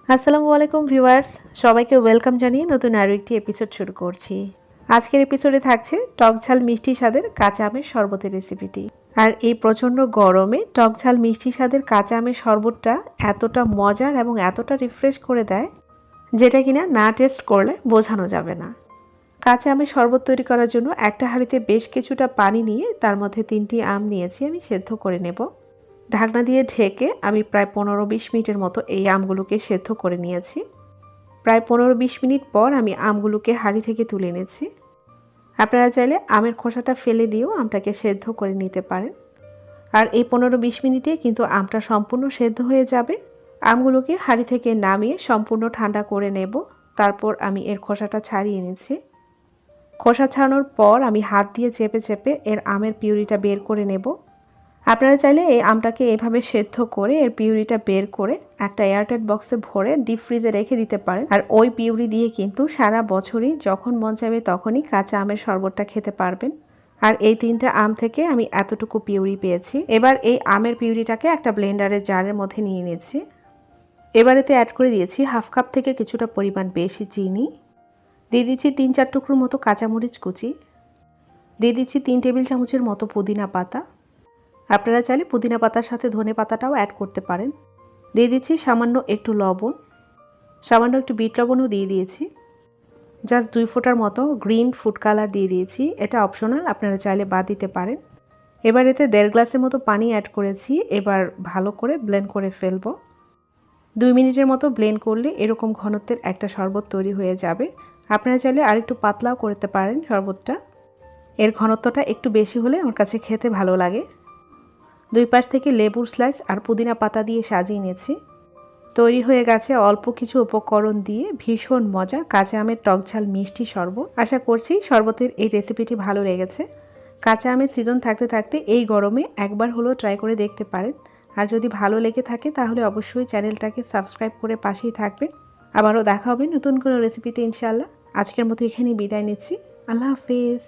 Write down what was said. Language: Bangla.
আসসালামু আলাইকুম ভিউয়ার্স, সবাইকে ওয়েলকাম জানিয়ে নতুন আরও একটি এপিসোড শুরু করছি। আজকের এপিসোডে থাকছে টক ঝাল মিষ্টি স্বাদের কাঁচা আমের শরবতের রেসিপিটি। আর এই প্রচণ্ড গরমে টক ঝাল মিষ্টি স্বাদের কাঁচা আমের শরবতটা এতটা মজার এবং এতটা রিফ্রেশ করে দেয়, যেটা কিনা না টেস্ট করলে বোঝানো যাবে না। কাঁচা আমের শরবত তৈরি করার জন্য একটা হাঁড়িতে বেশ কিছুটা পানি নিয়ে তার মধ্যে 3টি আম নিয়েছি, আমি সেদ্ধ করে নেব। ঢাকনা দিয়ে ঢেকে আমি প্রায় 15-20 মিনিটের মতো এই আমগুলোকে সেদ্ধ করে নিয়েছি। প্রায় 15-20 মিনিট পর আমি আমগুলোকে হাঁড়ি থেকে তুলে নিয়েছি। আপনারা চাইলে আমের খোসাটা ফেলে দিয়েও আমটাকে সেদ্ধ করে নিতে পারেন। আর এই 15-20 মিনিটে কিন্তু আমটা সম্পূর্ণ সেদ্ধ হয়ে যাবে। আমগুলোকে হাঁড়ি থেকে নামিয়ে সম্পূর্ণ ঠান্ডা করে নেব। তারপর আমি এর খোসাটা ছাড়িয়ে নিয়েছি। খোসা ছাড়ানোর পর আমি হাত দিয়ে চেপে চেপে এর আমের পিউরিটা বের করে নেব। আপনারা চাইলে এই আমটাকে এভাবে সেদ্ধ করে এর পিউরিটা বের করে একটা এয়ারটাইট বক্সে ভরে ডিপ ফ্রিজে রেখে দিতে পারেন। আর ওই পিউরি দিয়ে কিন্তু সারা বছরই যখন মন চাইবে তখনই কাঁচা আমের শরবতটা খেতে পারবেন। আর এই 3টা আম থেকে আমি এতটুকু পিউরি পেয়েছি। এবার এই আমের পিউরিটাকে একটা ব্লেন্ডারের জারের মধ্যে নিয়ে নিয়েছি। এবার এতে অ্যাড করে দিয়েছি হাফ কাপ থেকে কিছুটা পরিমাণ বেশি চিনি, দিয়ে দিচ্ছি 3-4 টুকরোর মতো কাঁচামরিচ কুচি, দিয়ে দিচ্ছি 3 টেবিল চামচের মতো পুদিনা পাতা। আপনারা চাইলে পুদিনা পাতার সাথে ধনে পাতাটাও অ্যাড করতে পারেন। দিয়ে দিচ্ছি সামান্য একটু লবণ, সামান্য একটু বিট লবণও দিয়ে দিয়েছি। জাস্ট 2 ফোঁটার মতো গ্রিন ফুড কালার দিয়ে দিয়েছি, এটা অপশনাল, আপনারা চাইলে বাদ দিতে পারেন। এবার এতে 1.5 গ্লাসের মতো পানি অ্যাড করেছি। এবার ভালো করে ব্লেন্ড করে ফেলবো। 2 মিনিটের মতো ব্লেন্ড করলে এরকম ঘনত্বের একটা শরবত তৈরি হয়ে যাবে। আপনারা চাইলে আরেকটু পাতলাও করতে পারেন শরবতটা। এর ঘনত্বটা একটু বেশি হলে আমার কাছে খেতে ভালো লাগে। 2 পাশ থেকে লেবুর স্লাইস আর পুদিনা পাতা দিয়ে সাজিয়ে নিয়েছি। তৈরি হয়ে গেছে অল্প কিছু উপকরণ দিয়ে ভীষণ মজার কাঁচা আমের টকঝাল মিষ্টি শরবত। আশা করছি শরবতের এই রেসিপিটি ভালো লেগেছে। কাঁচা আমের সিজন থাকতে থাকতে এই গরমে একবার হলেও ট্রাই করে দেখতে পারেন। আর যদি ভালো লেগে থাকে তাহলে অবশ্যই চ্যানেলটাকে সাবস্ক্রাইব করে পাশেই থাকবেন। আবারও দেখা হবে নতুন কোনো রেসিপিতে ইনশাআল্লাহ। আজকের মতো এখানেই বিদায় নিচ্ছি। আল্লাহ হাফেজ।